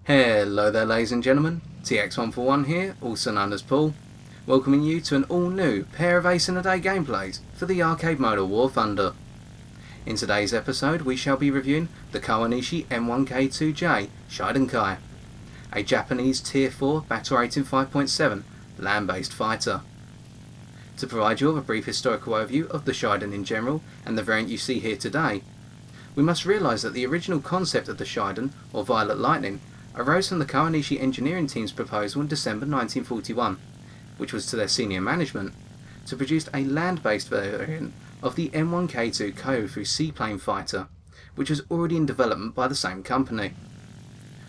Hello there ladies and gentlemen, TX141 here, also known as Paul, welcoming you to an all new pair of Ace in a Day gameplays for the arcade mode of War Thunder. In today's episode we shall be reviewing the Kawanishi N1K2-J Shiden, a Japanese Tier 4 battle rating 5.7 land-based fighter. To provide you with a brief historical overview of the Shiden in general and the variant you see here today, we must realise that the original concept of the Shiden, or Violet Lightning, arose from the Kawanishi engineering team's proposal in December 1941, which was to their senior management, to produce a land-based variant of the N1K2 seaplane fighter, which was already in development by the same company.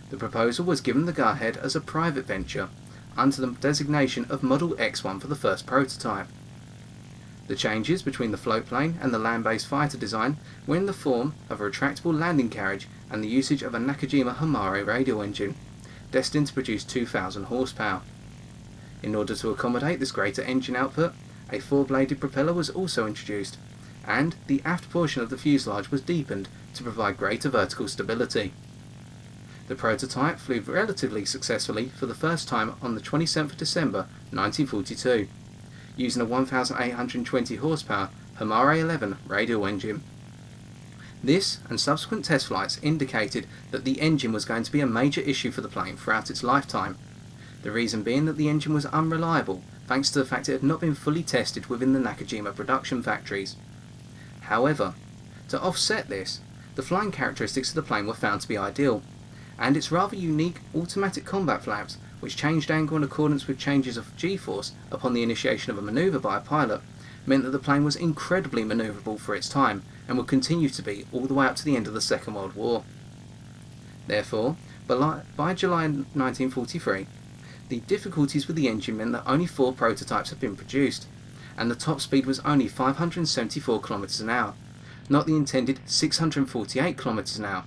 The proposal was given the go-ahead as a private venture, under the designation of Model X1 for the first prototype. The changes between the floatplane and the land-based fighter design were in the form of a retractable landing carriage and the usage of a Nakajima Hamare radial engine, destined to produce 2,000 horsepower. In order to accommodate this greater engine output, a four-bladed propeller was also introduced, and the aft portion of the fuselage was deepened to provide greater vertical stability. The prototype flew relatively successfully for the first time on the 27th of December 1942, using a 1,820 horsepower Hamare 11 radial engine. This and subsequent test flights indicated that the engine was going to be a major issue for the plane throughout its lifetime, the reason being that the engine was unreliable thanks to the fact it had not been fully tested within the Nakajima production factories. However, to offset this, the flying characteristics of the plane were found to be ideal, and its rather unique automatic combat flaps, which changed angle in accordance with changes of G-force upon the initiation of a manoeuvre by a pilot, meant that the plane was incredibly manoeuvrable for its time and would continue to be all the way up to the end of the Second World War. Therefore, by July 1943, the difficulties with the engine meant that only 4 prototypes had been produced, and the top speed was only 574 km an hour, not the intended 648 km an hour.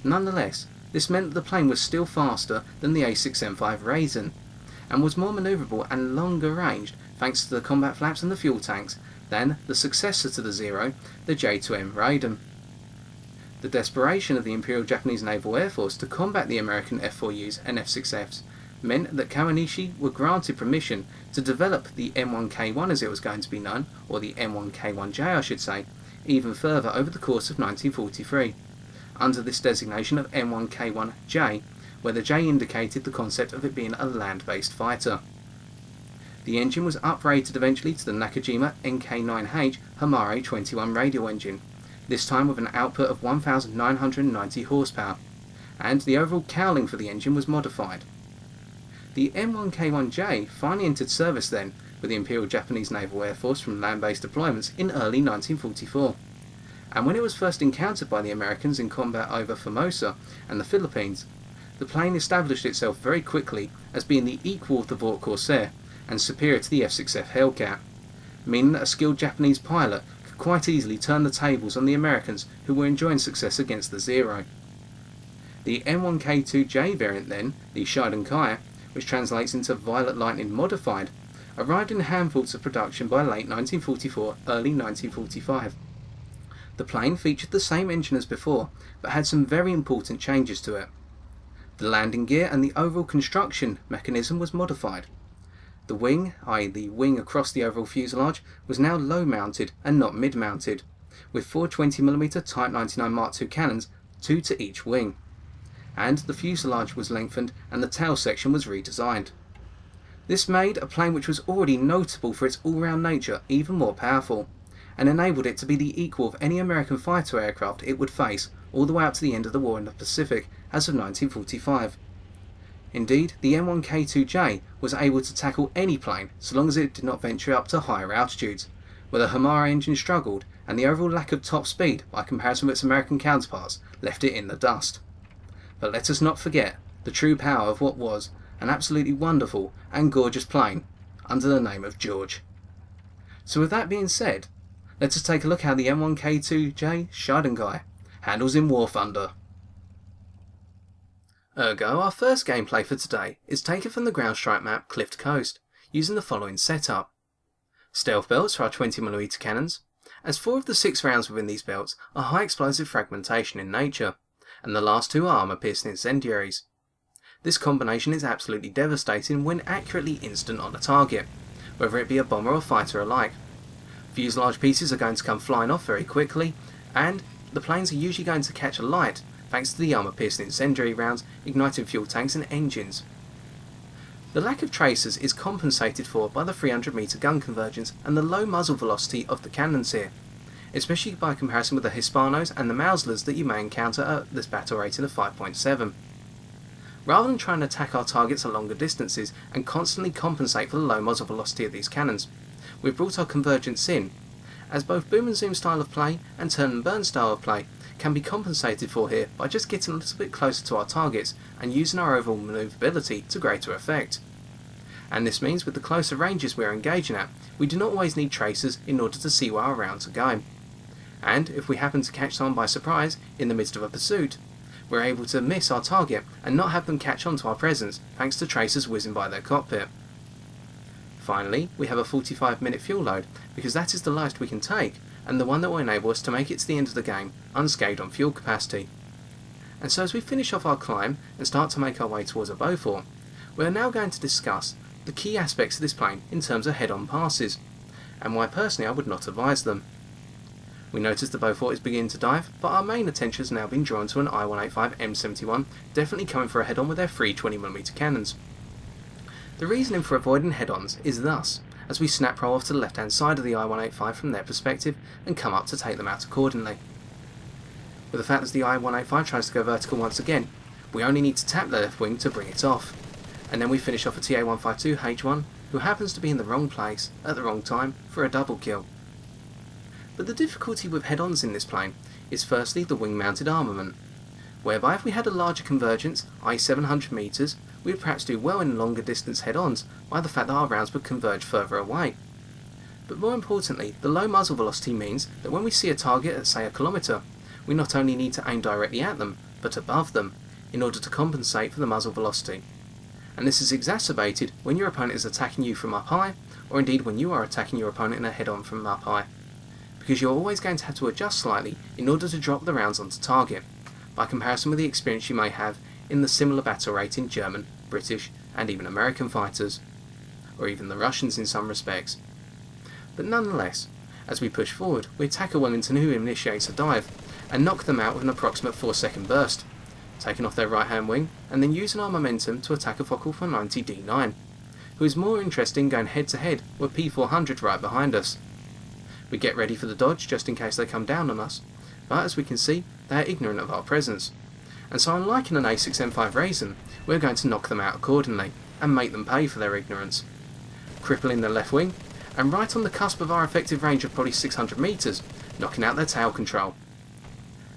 Nonetheless, this meant that the plane was still faster than the A6M5 Reisen, and was more manoeuvrable and longer ranged thanks to the combat flaps and the fuel tanks than the successor to the Zero, the J2M Raiden. The desperation of the Imperial Japanese Naval Air Force to combat the American F-4Us and F-6Fs meant that Kawanishi were granted permission to develop the N1K1 as it was going to be known, or the N1K1-J I should say, even further over the course of 1943, under this designation of N1K1-J, where the J indicated the concept of it being a land-based fighter. The engine was uprated eventually to the Nakajima NK9H Hamare 21 radial engine, this time with an output of 1,990 horsepower, and the overall cowling for the engine was modified. The N1K1-J finally entered service then with the Imperial Japanese Naval Air Force from land-based deployments in early 1944, and when it was first encountered by the Americans in combat over Formosa and the Philippines, the plane established itself very quickly as being the equal of the Vought Corsair and superior to the F-6F Hellcat, meaning that a skilled Japanese pilot could quite easily turn the tables on the Americans who were enjoying success against the Zero. The N1K2-J variant then, the Shiden, which translates into Violet Lightning Modified, arrived in handfuls of production by late 1944, early 1945. The plane featured the same engine as before, but had some very important changes to it. The landing gear and the overall construction mechanism was modified. The wing, i.e. the wing across the overall fuselage, was now low-mounted and not mid-mounted, with 4 20mm Type 99 Mark II cannons, 2 to each wing. And the fuselage was lengthened and the tail section was redesigned. This made a plane which was already notable for its all-round nature even more powerful, and enabled it to be the equal of any American fighter aircraft it would face all the way up to the end of the war in the Pacific as of 1945. Indeed, the N1K2-J was able to tackle any plane so long as it did not venture up to higher altitudes, where the Hamare engine struggled and the overall lack of top speed by comparison with its American counterparts left it in the dust. But let us not forget the true power of what was an absolutely wonderful and gorgeous plane under the name of George. So with that being said, let us take a look how the N1K2-J Shiden Handles in War Thunder. Ergo, our first gameplay for today is taken from the ground strike map Clift Coast, using the following setup. Stealth belts for our 20mm cannons, as 4 of the 6 rounds within these belts are high explosive fragmentation in nature, and the last 2 are armour-piercing incendiaries. This combination is absolutely devastating when accurately instant on a target, whether it be a bomber or fighter alike. Fuse large pieces are going to come flying off very quickly, and the planes are usually going to catch alight thanks to the armour-piercing incendiary rounds igniting fuel tanks and engines. The lack of tracers is compensated for by the 300m gun convergence and the low muzzle velocity of the cannons here, especially by comparison with the Hispanos and the Mauslers that you may encounter at this battle rating of 5.7. Rather than trying to attack our targets at longer distances and constantly compensate for the low muzzle velocity of these cannons, we've brought our convergence in, as both boom and zoom style of play and turn and burn style of play can be compensated for here by just getting a little bit closer to our targets and using our overall manoeuvrability to greater effect. And this means with the closer ranges we are engaging at, we do not always need tracers in order to see where our rounds are going. And if we happen to catch someone by surprise in the midst of a pursuit, we're able to miss our target and not have them catch on to our presence thanks to tracers whizzing by their cockpit. Finally, we have a 45-minute fuel load, because that is the lowest we can take, and the one that will enable us to make it to the end of the game unscathed on fuel capacity. And so as we finish off our climb and start to make our way towards a Beaufort, we are now going to discuss the key aspects of this plane in terms of head-on passes, and why personally I would not advise them. We notice the Beaufort is beginning to dive, but our main attention has now been drawn to an I-185 M71 definitely coming for a head-on with their 3 20mm cannons. The reasoning for avoiding head-ons is thus, as we snap roll off to the left hand side of the I-185 from their perspective and come up to take them out accordingly. With the fact that the I-185 tries to go vertical once again, we only need to tap the left wing to bring it off, and then we finish off a TA-152H1 who happens to be in the wrong place at the wrong time for a double kill. But the difficulty with head-ons in this plane is firstly the wing mounted armament, whereby if we had a larger convergence, i.e. 700 metres, we would perhaps do well in longer distance head-ons by the fact that our rounds would converge further away. But more importantly, the low muzzle velocity means that when we see a target at say a kilometre, we not only need to aim directly at them, but above them, in order to compensate for the muzzle velocity. And this is exacerbated when your opponent is attacking you from up high, or indeed when you are attacking your opponent in a head-on from up high, because you're always going to have to adjust slightly in order to drop the rounds onto target, by comparison with the experience you may have in the similar battle rate in German, British and even American fighters, or even the Russians in some respects. But nonetheless, as we push forward, we attack a Wellington who initiates a dive, and knock them out with an approximate 4-second burst, taking off their right hand wing and then using our momentum to attack a Focke 490D9, who is more interested in going head to head with P400 right behind us. We get ready for the dodge just in case they come down on us, but as we can see, they are ignorant of our presence, and so unlike in an A6M5 Reisen, we're going to knock them out accordingly, and make them pay for their ignorance. Crippling their left wing, and right on the cusp of our effective range of probably 600 metres, knocking out their tail control.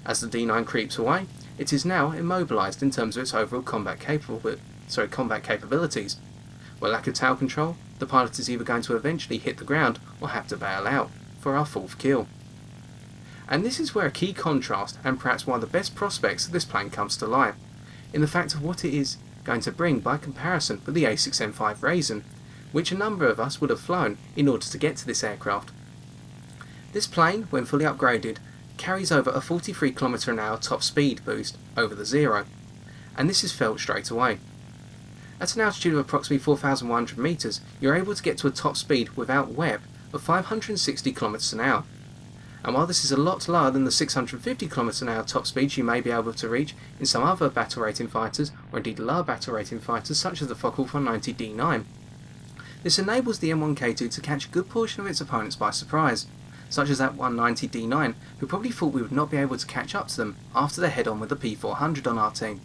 As the D9 creeps away, it is now immobilised in terms of its overall combat capabilities. With lack of tail control, the pilot is either going to eventually hit the ground or have to bail out, for our 4th kill. And this is where a key contrast and perhaps one of the best prospects of this plane comes to light, in the fact of what it is going to bring by comparison with the A6M5 Reisen, which a number of us would have flown in order to get to this aircraft. This plane, when fully upgraded, carries over a 43 km/h top speed boost over the zero, and this is felt straight away. At an altitude of approximately 4,100 metres, you're able to get to a top speed without web of 560 km/h. And while this is a lot lower than the 650 km/h top speeds you may be able to reach in some other battle rating fighters, or indeed lower battle rating fighters such as the Focke 490D9, this enables the N1K2 to catch a good portion of its opponents by surprise, such as that 190D9 who probably thought we would not be able to catch up to them after their head-on with the P400 on our team.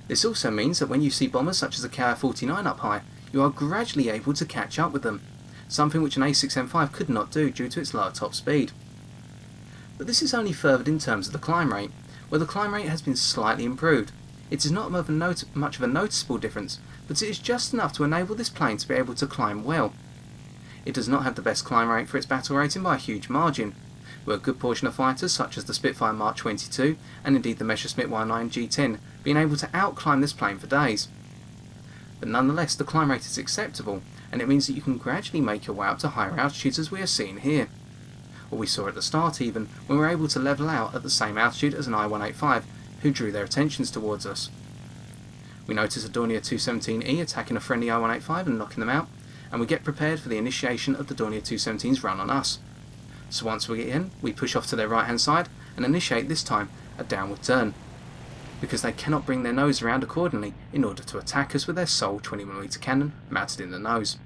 This also means that when you see bombers such as the KI-49 up high, you are gradually able to catch up with them, something which an A6M5 could not do due to its lower top speed. But this is only furthered in terms of the climb rate, where the climb rate has been slightly improved. It is not much of a noticeable difference, but it is just enough to enable this plane to be able to climb well. It does not have the best climb rate for its battle rating by a huge margin, with a good portion of fighters such as the Spitfire Mark 22 and indeed the Messerschmitt Y9 G10 being able to outclimb this plane for days. But nonetheless, the climb rate is acceptable, and it means that you can gradually make your way up to higher altitudes as we are seeing here. Or we saw at the start even, when we were able to level out at the same altitude as an I-185, who drew their attentions towards us. We notice a Dornier 217E attacking a friendly I-185 and knocking them out, and we get prepared for the initiation of the Dornier 217's run on us. So once we get in, we push off to their right hand side and initiate this time a downward turn, because they cannot bring their nose around accordingly in order to attack us with their sole 20mm cannon mounted in the nose.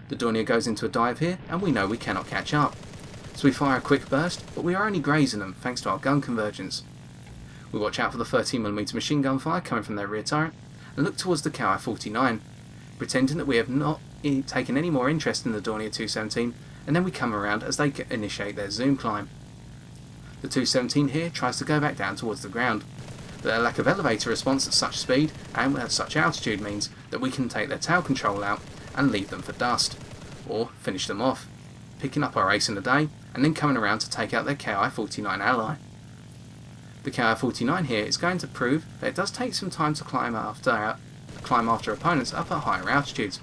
The Dornier goes into a dive here, and we know we cannot catch up. So we fire a quick burst, but we are only grazing them thanks to our gun convergence. We watch out for the 13mm machine gun fire coming from their rear turret, and look towards the KI-49, pretending that we have not taken any more interest in the Dornier 217, and then we come around as they initiate their zoom climb. The 217 here tries to go back down towards the ground, but their lack of elevator response at such speed and at such altitude means that we can take their tail control out and leave them for dust, or finish them off, picking up our ace in the day and then coming around to take out their KI-49 ally. The KI-49 here is going to prove that it does take some time to climb after opponents up at higher altitudes,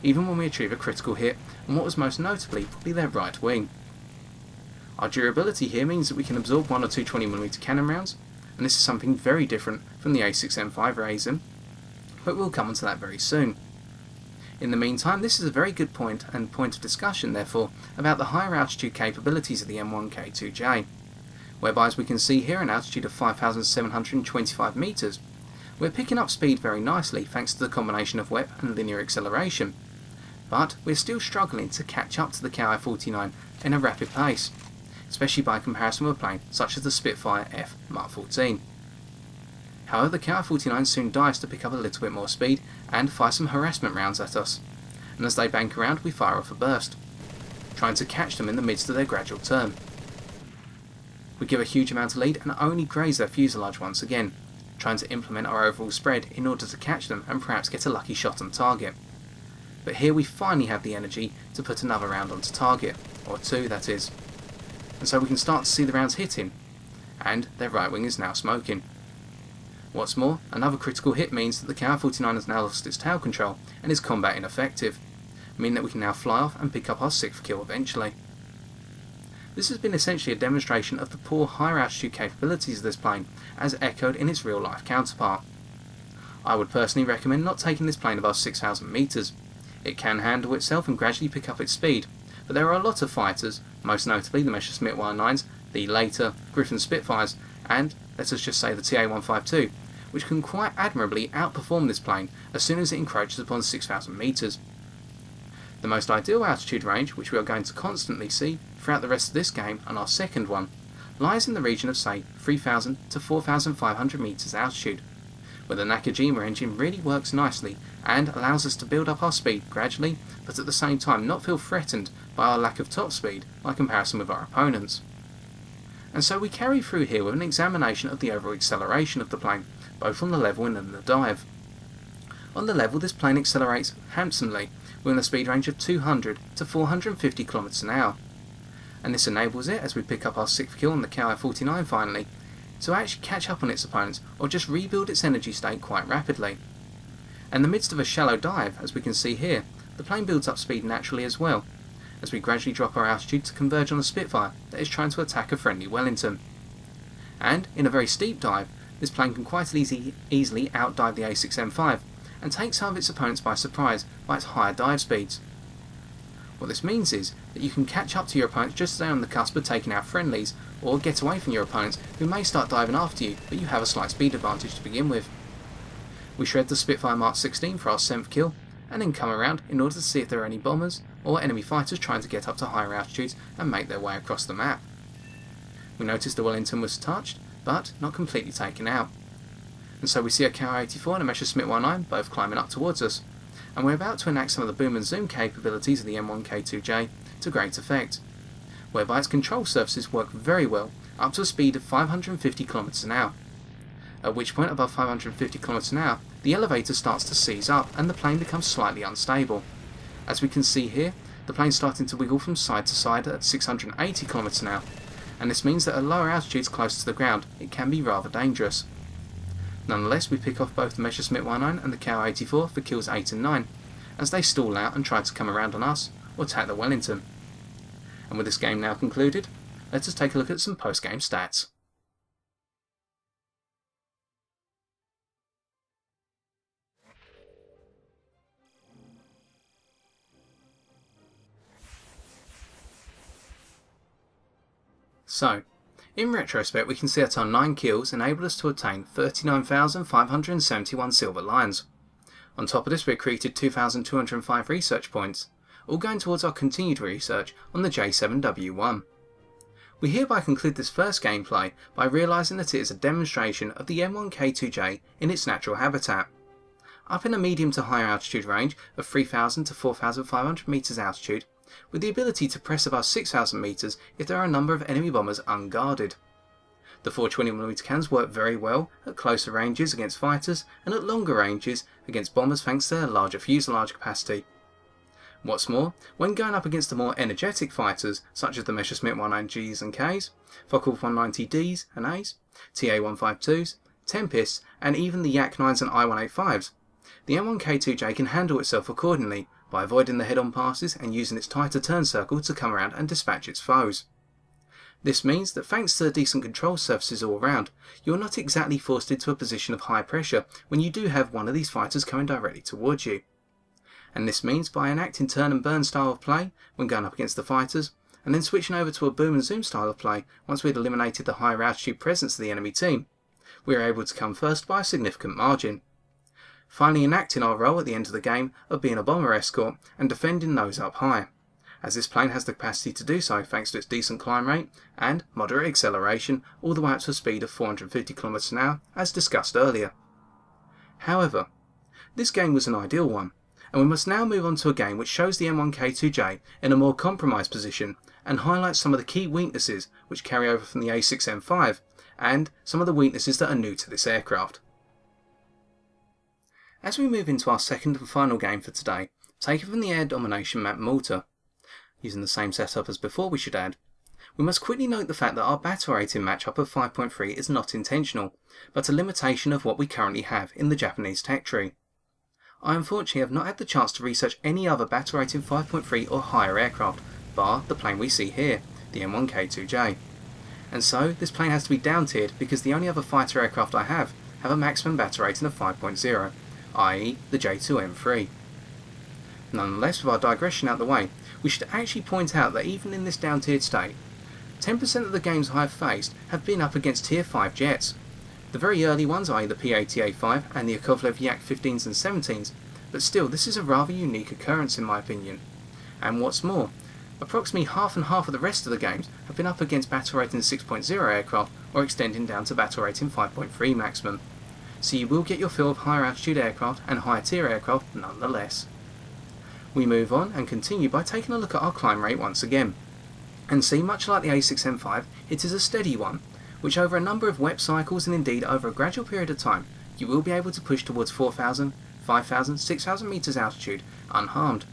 even when we achieve a critical hit on what was most notably probably their right wing. Our durability here means that we can absorb 1 or 2 20mm cannon rounds, and this is something very different from the A6M5 Reisen, but we'll come onto that very soon. In the meantime, this is a very good point of discussion therefore about the higher altitude capabilities of the N1K2-J, whereby as we can see here an altitude of 5,725 metres, we're picking up speed very nicely thanks to the combination of WEP and linear acceleration, but we're still struggling to catch up to the KI-49 in a rapid pace, especially by comparison with a plane such as the Spitfire F Mark 14. However, the KI-49 soon dives to pick up a little bit more speed and fire some harassment rounds at us, and as they bank around we fire off a burst, trying to catch them in the midst of their gradual turn. We give a huge amount of lead and only graze their fuselage once again, trying to implement our overall spread in order to catch them and perhaps get a lucky shot on target. But here we finally have the energy to put another round onto target, or 2 that is, and so we can start to see the rounds hitting, and their right wing is now smoking. What's more, another critical hit means that the KI-49 has now lost its tail control and is combat ineffective, meaning that we can now fly off and pick up our 6th kill eventually. This has been essentially a demonstration of the poor higher altitude capabilities of this plane, as echoed in its real life counterpart. I would personally recommend not taking this plane above 6,000 metres. It can handle itself and gradually pick up its speed, but there are a lot of fighters, most notably the Messerschmitt Y9s, the later Griffin Spitfires, and let us just say the TA-152, which can quite admirably outperform this plane as soon as it encroaches upon 6,000 metres. The most ideal altitude range, which we are going to constantly see throughout the rest of this game and our second one, lies in the region of say 3,000 to 4,500 metres altitude, where the Nakajima engine really works nicely and allows us to build up our speed gradually, but at the same time not feel threatened by our lack of top speed by comparison with our opponents. And so we carry through here with an examination of the overall acceleration of the plane, both on the level and in the dive. On the level, this plane accelerates handsomely within a speed range of 200 to 450 km an hour, and this enables it, as we pick up our 6th kill on the KI-49 finally, to actually catch up on its opponents or just rebuild its energy state quite rapidly. In the midst of a shallow dive, as we can see here, the plane builds up speed naturally as well, as we gradually drop our altitude to converge on a Spitfire that is trying to attack a friendly Wellington. And in a very steep dive, this plane can quite easily outdive the A6M5 and take some of its opponents by surprise by its higher dive speeds. What this means is that you can catch up to your opponents just as they're on the cusp of taking out friendlies, or get away from your opponents who may start diving after you, but you have a slight speed advantage to begin with. We shred the Spitfire Mark 16 for our 7th kill, and then come around in order to see if there are any bombers or enemy fighters trying to get up to higher altitudes and make their way across the map. We noticed the Wellington was touched, but not completely taken out. And so we see a KI-84 and a Messerschmitt Y9 both climbing up towards us, and we're about to enact some of the boom and zoom capabilities of the N1K2-J to great effect, whereby its control surfaces work very well up to a speed of 550 km an hour. At which point, above 550 km an hour, the elevator starts to seize up and the plane becomes slightly unstable. As we can see here, the plane starting to wiggle from side to side at 680 km an hour, and this means that at lower altitudes close to the ground it can be rather dangerous. Nonetheless, we pick off both the Messerschmitt 19 and the KO-84 for kills 8 and 9, as they stall out and try to come around on us or attack the Wellington. And with this game now concluded, let us take a look at some post-game stats. So, in retrospect we can see that our 9 kills enabled us to obtain 39,571 silver lions. On top of this we accreted 2,205 research points, all going towards our continued research on the J7W1. We hereby conclude this first gameplay by realising that it is a demonstration of the N1K2-J in its natural habitat. Up in a medium to higher altitude range of 3,000 to 4,500 metres altitude, with the ability to press above 6,000 metres if there are a number of enemy bombers unguarded. The 420mm cannons work very well at closer ranges against fighters and at longer ranges against bombers thanks to their larger fuselage capacity. What's more, when going up against the more energetic fighters such as the Messerschmitt 19Gs and Ks, Focke-Wulf 190Ds and As, TA-152s, Tempests and even the Yak-9s and I-185s, the N1K2-J can handle itself accordingly by avoiding the head-on passes and using its tighter turn circle to come around and dispatch its foes. This means that thanks to the decent control surfaces all around, you are not exactly forced into a position of high pressure when you do have one of these fighters coming directly towards you. And this means by enacting turn and burn style of play when going up against the fighters, and then switching over to a boom and zoom style of play once we had eliminated the higher altitude presence of the enemy team, we are able to come first by a significant margin. Finally enacting our role at the end of the game of being a bomber escort and defending those up high, as this plane has the capacity to do so thanks to its decent climb rate and moderate acceleration all the way up to a speed of 450 km an hour as discussed earlier. However, this game was an ideal one, and we must now move on to a game which shows the N1K2-J in a more compromised position and highlights some of the key weaknesses which carry over from the A6M5 and some of the weaknesses that are new to this aircraft. As we move into our second and final game for today, taken from the air domination map Malta, using the same setup as before we should add, we must quickly note the fact that our battle rating matchup of 5.3 is not intentional, but a limitation of what we currently have in the Japanese tech tree. I unfortunately have not had the chance to research any other battle rating 5.3 or higher aircraft, bar the plane we see here, the N1K2-J. And so this plane has to be down tiered because the only other fighter aircraft I have a maximum battle rating of 5.0. i.e. the J2M3. Nonetheless, with our digression out the way, we should actually point out that even in this down-tiered state, 10% of the games I have faced have been up against Tier 5 jets. The very early ones, i.e. the P-80A5 and the Yakovlev Yak-15s and 17s, but still this is a rather unique occurrence in my opinion. And what's more, approximately half and half of the rest of the games have been up against battle rating 6.0 aircraft or extending down to battle rating 5.3 maximum. So you will get your fill of higher altitude aircraft and higher tier aircraft nonetheless. We move on and continue by taking a look at our climb rate once again, and see much like the A6M5 it is a steady one, which over a number of web cycles and indeed over a gradual period of time you will be able to push towards 4,000, 5,000, 6,000 metres altitude unharmed.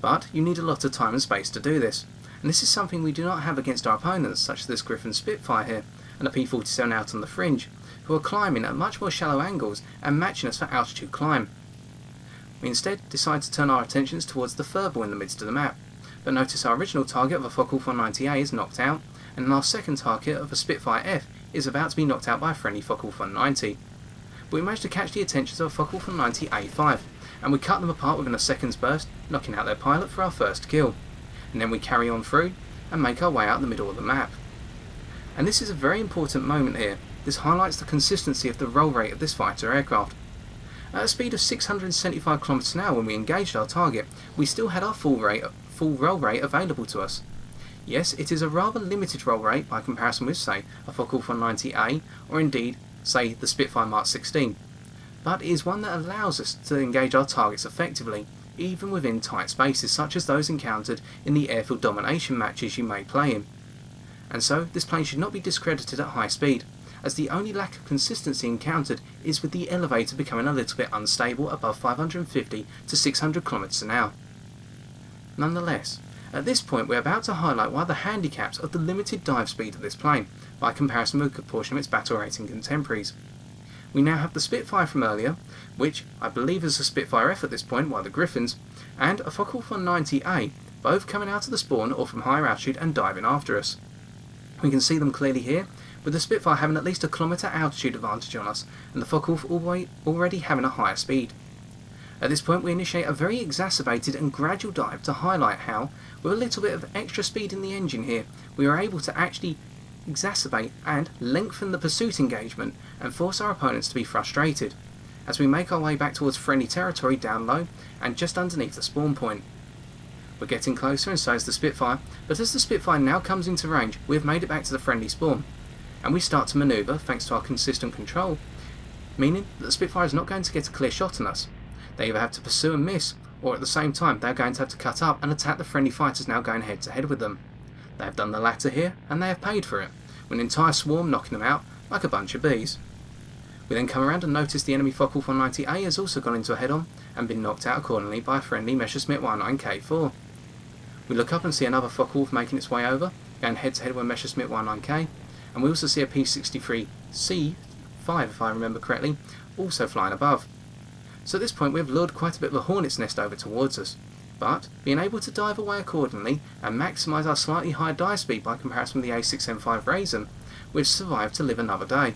But you need a lot of time and space to do this, and this is something we do not have against our opponents such as this Griffin Spitfire here and a P-47 out on the fringe, who are climbing at much more shallow angles and matching us for altitude climb. We instead decide to turn our attentions towards the furball in the midst of the map, but notice our original target of a Focke-Wulf 190A is knocked out, and our second target of a Spitfire F is about to be knocked out by a friendly Focke-Wulf 190. But we manage to catch the attentions of a Focke-Wulf 190A5, and we cut them apart within a second's burst, knocking out their pilot for our first kill, and then we carry on through and make our way out the middle of the map. And this is a very important moment here. This highlights the consistency of the roll rate of this fighter aircraft. At a speed of 675 km an hour when we engaged our target, we still had our full roll rate available to us. Yes, it is a rather limited roll rate by comparison with, say, a Focke-Wulf 190A, or indeed, say, the Spitfire Mark 16, but it is one that allows us to engage our targets effectively, even within tight spaces such as those encountered in the airfield domination matches you may play in. And so, this plane should not be discredited at high speed, as the only lack of consistency encountered is with the elevator becoming a little bit unstable above 550 to 600 km an hour. Nonetheless, At this point we're about to highlight one of the handicaps of the limited dive speed of this plane, by comparison with a good portion of its battle rating contemporaries. We now have the Spitfire from earlier, which I believe is a Spitfire F at this point, while the Griffins, and a Focke-Wulf 190A, both coming out of the spawn or from higher altitude and diving after us. We can see them clearly here, with the Spitfire having at least a kilometre altitude advantage on us, and the Focke-Wulf already having a higher speed. At this point we initiate a very exacerbated and gradual dive to highlight how, with a little bit of extra speed in the engine here, we are able to actually exacerbate and lengthen the pursuit engagement and force our opponents to be frustrated, as we make our way back towards friendly territory down low and just underneath the spawn point. We're getting closer and so is the Spitfire, but as the Spitfire now comes into range we have made it back to the friendly spawn, and we start to manoeuvre thanks to our consistent control, meaning that the Spitfire is not going to get a clear shot on us. They either have to pursue and miss, or at the same time they're going to have to cut up and attack the friendly fighters now going head to head with them. They have done the latter here, and they have paid for it, with an entire swarm knocking them out like a bunch of bees. We then come around and notice the enemy Focke-Wulf 190A has also gone into a head-on and been knocked out accordingly by a friendly Messerschmitt 19K4. We look up and see another Focke-Wulf making its way over, going head to head with a Messerschmitt 19K, and we also see a P-63C5, if I remember correctly, also flying above. So at this point we have lured quite a bit of a hornet's nest over towards us, but being able to dive away accordingly and maximise our slightly higher dive speed by comparison with the A6M5 Reisen, we've survived to live another day.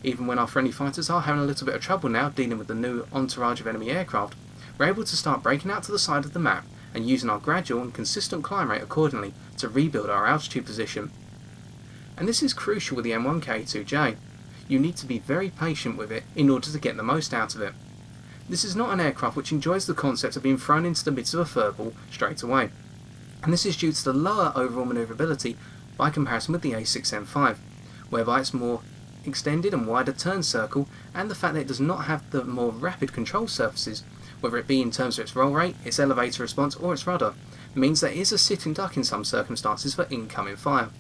Even when our friendly fighters are having a little bit of trouble now dealing with the new entourage of enemy aircraft, we're able to start breaking out to the side of the map and using our gradual and consistent climb rate accordingly to rebuild our altitude position. And this is crucial with the N1K2-J. You need to be very patient with it in order to get the most out of it. This is not an aircraft which enjoys the concept of being thrown into the midst of a furball straight away, and this is due to the lower overall manoeuvrability by comparison with the A6M5, whereby it's more extended and wider turn circle, and the fact that it does not have the more rapid control surfaces, whether it be in terms of its roll rate, its elevator response or its rudder, means that it is a sitting duck in some circumstances for incoming fire.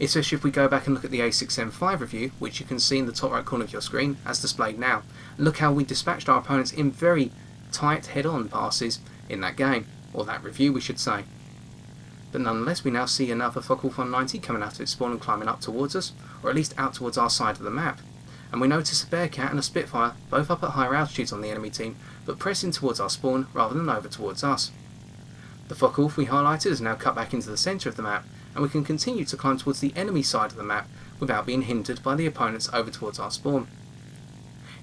Especially if we go back and look at the A6M5 review, which you can see in the top right corner of your screen as displayed now, and look how we dispatched our opponents in very tight head-on passes in that game, or that review we should say. But nonetheless we now see another Focke-Wulf 190 coming out of its spawn and climbing up towards us, or at least out towards our side of the map, and we notice a Bearcat and a Spitfire both up at higher altitudes on the enemy team, but pressing towards our spawn rather than over towards us. The Focke-Wulf we highlighted is now cut back into the centre of the map, and we can continue to climb towards the enemy side of the map without being hindered by the opponents over towards our spawn.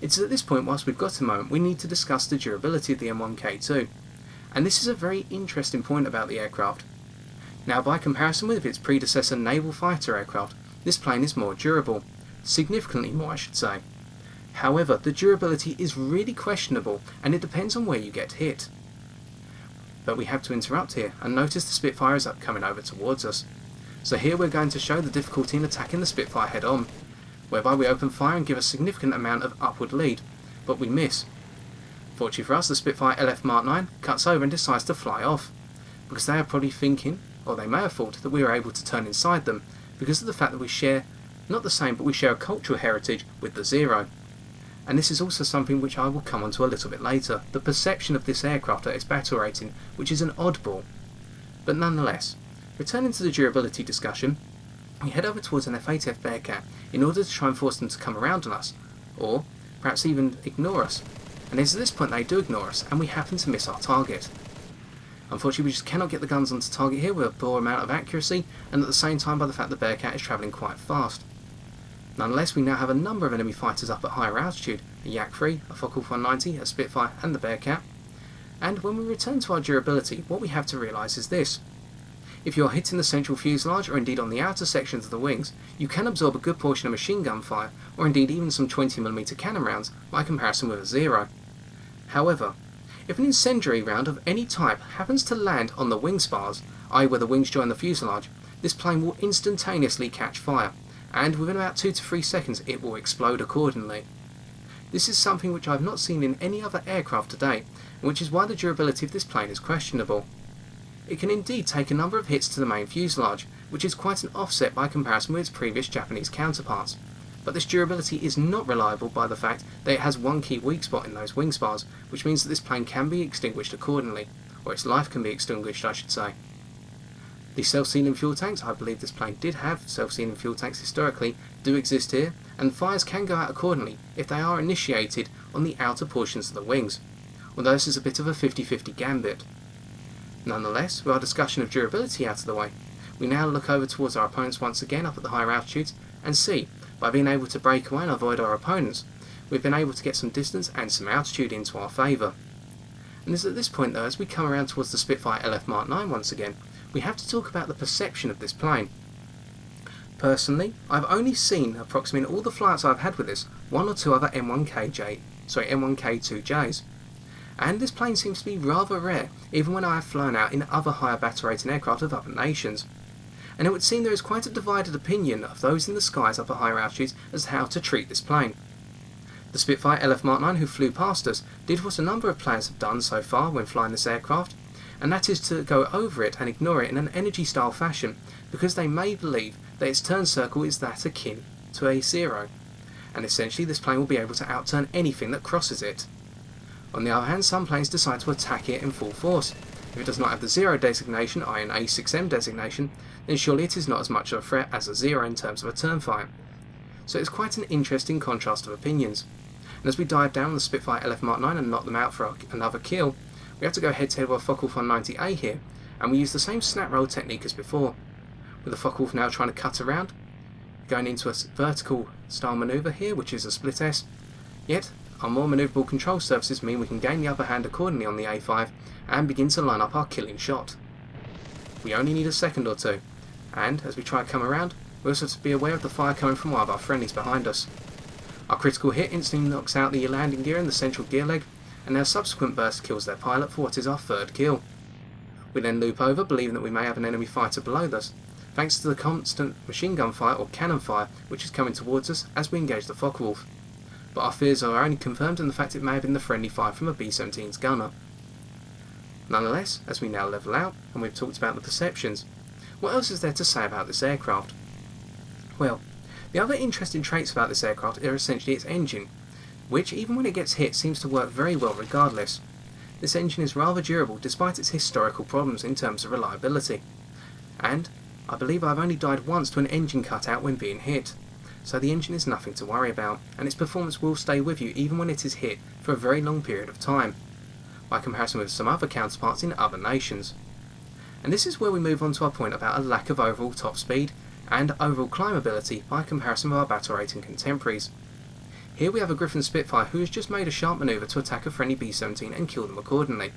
It's at this point, whilst we've got a moment, we need to discuss the durability of the N1K2, and this is a very interesting point about the aircraft. Now by comparison with its predecessor naval fighter aircraft, this plane is more durable, significantly more I should say. However, the durability is really questionable and it depends on where you get hit. But we have to interrupt here and notice the Spitfire is coming over towards us. So here we're going to show the difficulty in attacking the Spitfire head on, whereby we open fire and give a significant amount of upward lead, but we miss. Fortunately for us, the Spitfire LF Mark 9 cuts over and decides to fly off, because they are probably thinking, or they may have thought, that we were able to turn inside them, because of the fact that we share, not the same, but we share a cultural heritage with the Zero. And this is also something which I will come on to a little bit later, the perception of this aircraft at its battle rating, which is an oddball. But nonetheless, returning to the durability discussion, we head over towards an F-8F Bearcat in order to try and force them to come around on us, or perhaps even ignore us. And it's at this point they do ignore us, and we happen to miss our target. Unfortunately we just cannot get the guns onto target here with a poor amount of accuracy, and at the same time by the fact the Bearcat is travelling quite fast. Nonetheless, we now have a number of enemy fighters up at higher altitude, a Yak-3, a Focke-Wulf 190, a Spitfire and the Bearcat. And when we return to our durability, what we have to realise is this. If you are hitting the central fuselage or indeed on the outer sections of the wings, you can absorb a good portion of machine gun fire, or indeed even some 20mm cannon rounds by comparison with a Zero. However, if an incendiary round of any type happens to land on the wing spars, i.e. where the wings join the fuselage, this plane will instantaneously catch fire, and within about 2 to 3 seconds it will explode accordingly. This is something which I have not seen in any other aircraft to date, and which is why the durability of this plane is questionable. It can indeed take a number of hits to the main fuselage, which is quite an offset by comparison with its previous Japanese counterparts, but this durability is not reliable by the fact that it has one key weak spot in those wing spars, which means that this plane can be extinguished accordingly, or its life can be extinguished I should say. The self-sealing fuel tanks, I believe this plane did have self-sealing fuel tanks historically, do exist here, and fires can go out accordingly if they are initiated on the outer portions of the wings, although this is a bit of a 50-50 gambit. Nonetheless, with our discussion of durability out of the way, we now look over towards our opponents once again up at the higher altitudes and see, by being able to break away and avoid our opponents, we've been able to get some distance and some altitude into our favour. And it's at this point though, as we come around towards the Spitfire LF Mark 9 once again, we have to talk about the perception of this plane. Personally, I've only seen, approximately in all the flights I've had with this, one or two other N1K2-Js. And this plane seems to be rather rare, even when I have flown out in other higher battle rating aircraft of other nations. And it would seem there is quite a divided opinion of those in the skies up at higher altitudes as to how to treat this plane. The Spitfire LF Mark 9 who flew past us did what a number of players have done so far when flying this aircraft, and that is to go over it and ignore it in an energy style fashion, because they may believe that its turn circle is that akin to a zero, and essentially this plane will be able to outturn anything that crosses it. On the other hand, some planes decide to attack it in full force. If it does not have the 0 designation, i.e. an A6M designation, then surely it is not as much of a threat as a 0 in terms of a turn fire. So it's quite an interesting contrast of opinions. And as we dive down on the Spitfire LF Mark 9 and knock them out for another kill, we have to go head to head with a Focke-Wulf 190A here, and we use the same snap roll technique as before, with the Focke-Wulf now trying to cut around, going into a vertical style manoeuvre here, which is a split S, yet our more manoeuvrable control surfaces mean we can gain the upper hand accordingly on the A5 and begin to line up our killing shot. We only need a second or two, and as we try to come around, we also have to be aware of the fire coming from one of our friendlies behind us. Our critical hit instantly knocks out the landing gear and the central gear leg, and their subsequent burst kills their pilot for what is our third kill. We then loop over, believing that we may have an enemy fighter below us, thanks to the constant machine gun fire or cannon fire which is coming towards us as we engage the Focke-Wulf. But our fears are only confirmed in the fact it may have been the friendly fire from a B-17's gunner. Nonetheless, as we now level out, and we've talked about the perceptions, what else is there to say about this aircraft? Well, the other interesting traits about this aircraft are essentially its engine, which even when it gets hit seems to work very well regardless. This engine is rather durable despite its historical problems in terms of reliability, and I believe I've only died once to an engine cutout when being hit, so the engine is nothing to worry about, and its performance will stay with you even when it is hit for a very long period of time, by comparison with some other counterparts in other nations. And this is where we move on to our point about a lack of overall top speed and overall climbability by comparison with our battle rating contemporaries. Here we have a Griffin Spitfire who has just made a sharp manoeuvre to attack a friendly B-17 and kill them accordingly.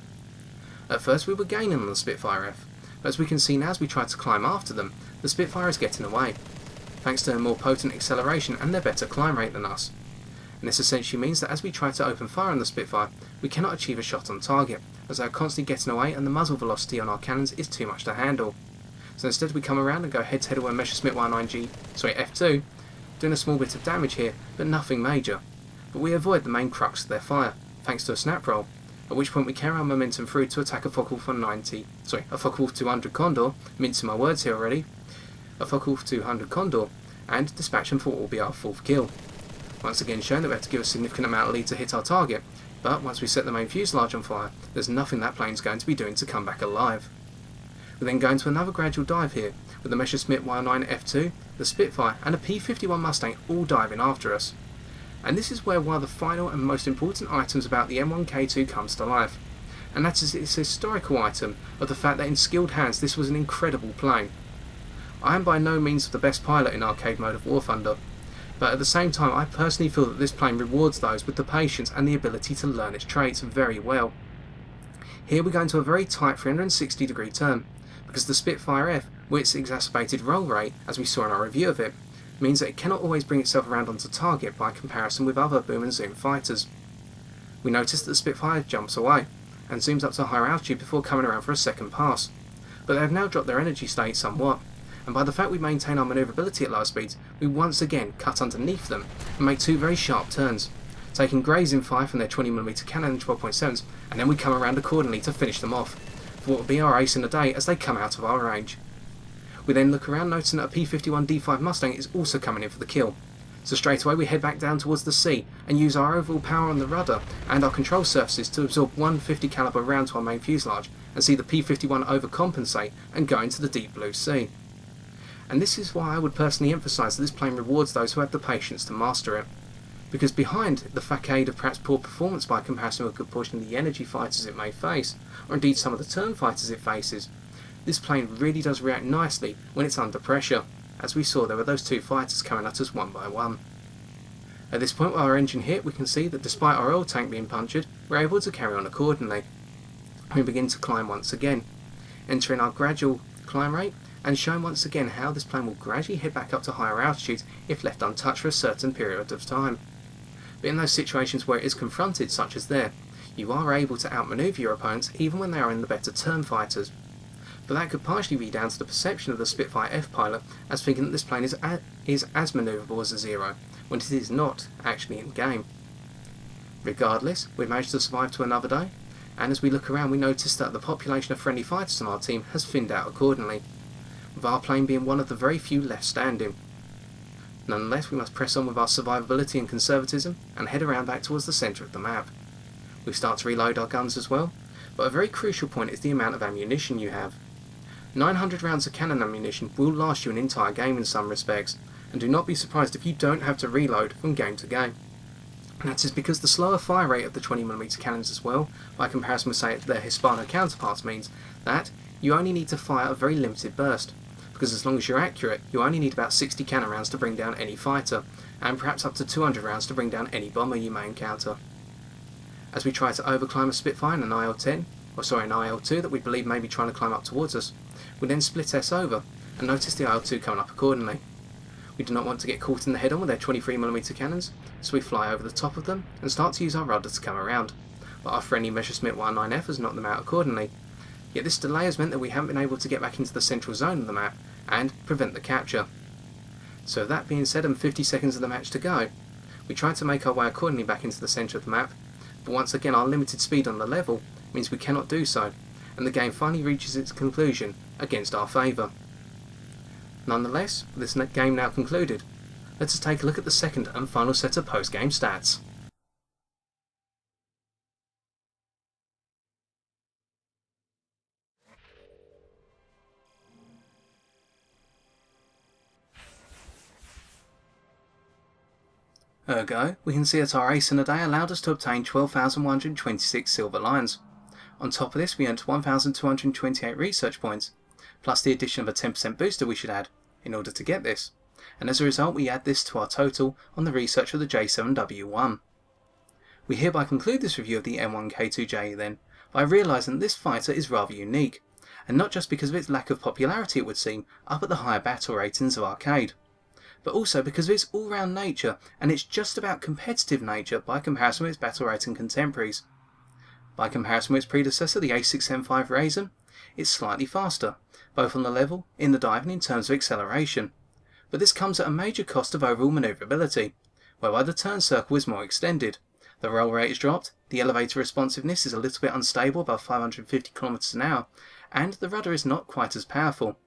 At first we were gaining on the Spitfire F, but as we can see now as we try to climb after them, the Spitfire is getting away, thanks to their more potent acceleration and their better climb rate than us. And this essentially means that as we try to open fire on the Spitfire, we cannot achieve a shot on target, as they are constantly getting away and the muzzle velocity on our cannons is too much to handle. So instead we come around and go head to head with a Messerschmitt F2, doing a small bit of damage here, but nothing major. But we avoid the main crux of their fire, thanks to a snap roll, at which point we carry our momentum through to attack a Focke-Wulf 200 Condor, mincing my words here already, a Focke-Wulf 200 Condor, and dispatch them for what will be our fourth kill. Once again showing that we have to give a significant amount of lead to hit our target, but once we set the main fuselage on fire, there's nothing that plane's going to be doing to come back alive. We then go into another gradual dive here, with the Messerschmitt F2, the Spitfire and a P-51 Mustang all diving after us. And this is where one of the final and most important items about the N1K2 comes to life, and that is its historical item of the fact that in skilled hands this was an incredible plane. I am by no means the best pilot in arcade mode of War Thunder, but at the same time I personally feel that this plane rewards those with the patience and the ability to learn its traits very well. Here we go into a very tight 360 degree turn, because the Spitfire F, with its exacerbated roll rate, as we saw in our review of it, means that it cannot always bring itself around onto target by comparison with other boom and zoom fighters. We notice that the Spitfire jumps away, and zooms up to a higher altitude before coming around for a second pass, but they have now dropped their energy state somewhat, and by the fact we maintain our manoeuvrability at lower speeds, we once again cut underneath them and make two very sharp turns, taking grazing fire from their 20mm cannon and 12.7s, and then we come around accordingly to finish them off, for what will be our ace in the day as they come out of our range. We then look around, noticing that a P-51 D5 Mustang is also coming in for the kill, so straight away we head back down towards the sea and use our overall power on the rudder and our control surfaces to absorb one .50 caliber round to our main fuselage and see the P-51 overcompensate and go into the deep blue sea. And this is why I would personally emphasise that this plane rewards those who have the patience to master it. Because behind the facade of perhaps poor performance by comparison with a good portion of the energy fighters it may face, or indeed some of the turn fighters it faces, this plane really does react nicely when it's under pressure. As we saw, there were those two fighters coming at us one by one. At this point, while our engine hit, we can see that despite our oil tank being punctured, we're able to carry on accordingly. We begin to climb once again, entering our gradual climb rate and showing once again how this plane will gradually head back up to higher altitudes if left untouched for a certain period of time. But in those situations where it is confronted, such as there, you are able to outmaneuver your opponents even when they are in the better turn fighters. But that could partially be down to the perception of the Spitfire F pilot as thinking that this plane is as manoeuvrable as a Zero, when it is not actually in game. Regardless, we managed to survive to another day, and as we look around we notice that the population of friendly fighters on our team has thinned out accordingly, with our plane being one of the very few left standing. Nonetheless, we must press on with our survivability and conservatism and head around back towards the centre of the map. We start to reload our guns as well, but a very crucial point is the amount of ammunition you have. 900 rounds of cannon ammunition will last you an entire game in some respects, and do not be surprised if you don't have to reload from game to game. And that is because the slower fire rate of the 20mm cannons as well, by comparison with say their Hispano counterparts, means that you only need to fire a very limited burst, because as long as you're accurate, you only need about 60 cannon rounds to bring down any fighter, and perhaps up to 200 rounds to bring down any bomber you may encounter. As we try to overclimb a Spitfire and an IL-10, or sorry, an IL-2 that we believe may be trying to climb up towards us, we then split S over and notice the IL-2 coming up accordingly. We do not want to get caught in the head-on with their 23mm cannons, so we fly over the top of them and start to use our rudder to come around, but our friendly Messerschmitt 19F has knocked them out accordingly. Yet this delay has meant that we haven't been able to get back into the central zone of the map and prevent the capture. So with that being said and 50 seconds of the match to go, we try to make our way accordingly back into the centre of the map, but once again our limited speed on the level means we cannot do so, and the game finally reaches its conclusion against our favour. Nonetheless, with this game now concluded, let us take a look at the second and final set of post-game stats. Ergo, we can see that our ace in a day allowed us to obtain 12,126 silver lions. On top of this, we earned 1,228 research points, plus the addition of a 10% booster we should add in order to get this, and as a result we add this to our total on the research of the J7W1. We hereby conclude this review of the N1K2-J then, by realising that this fighter is rather unique, and not just because of its lack of popularity it would seem up at the higher battle ratings of arcade, but also because of its all-round nature and its just about competitive nature by comparison with its battle rating contemporaries. By comparison with its predecessor, the A6M5 Reisen, it's slightly faster, both on the level, in the dive and in terms of acceleration, but this comes at a major cost of overall manoeuvrability, whereby the turn circle is more extended, the roll rate is dropped, the elevator responsiveness is a little bit unstable above 550 km an hour, and the rudder is not quite as powerful.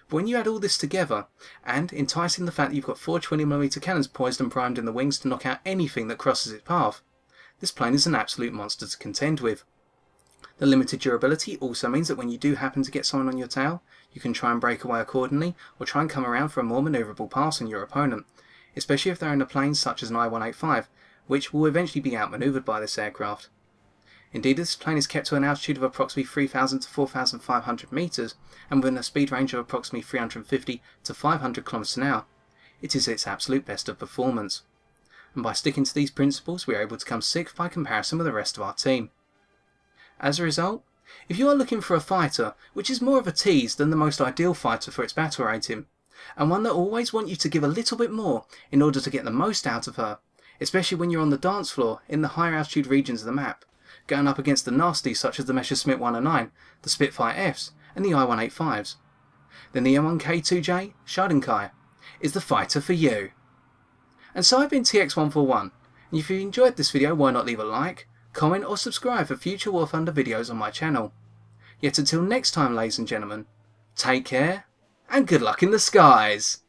But when you add all this together, and enticing the fact that you've got 4 20mm cannons poised and primed in the wings to knock out anything that crosses its path, this plane is an absolute monster to contend with. The limited durability also means that when you do happen to get someone on your tail, you can try and break away accordingly, or try and come around for a more manoeuvrable pass on your opponent, especially if they're in a plane such as an I-185, which will eventually be outmanoeuvred by this aircraft. Indeed, this plane is kept to an altitude of approximately 3,000 to 4,500 metres, and within a speed range of approximately 350 to 500 km an hour, it is its absolute best of performance. And by sticking to these principles, we are able to come sixth by comparison with the rest of our team. As a result, if you are looking for a fighter which is more of a tease than the most ideal fighter for its battle rating, and one that always wants you to give a little bit more in order to get the most out of her, especially when you're on the dance floor in the higher altitude regions of the map, going up against the nasties such as the Messerschmitt 109, the Spitfire Fs, and the I-185s, then the N1K2-J Shiden is the fighter for you. And so I've been TX141, and if you enjoyed this video, why not leave a like, comment or subscribe for future War Thunder videos on my channel. Yet until next time, ladies and gentlemen, take care and good luck in the skies!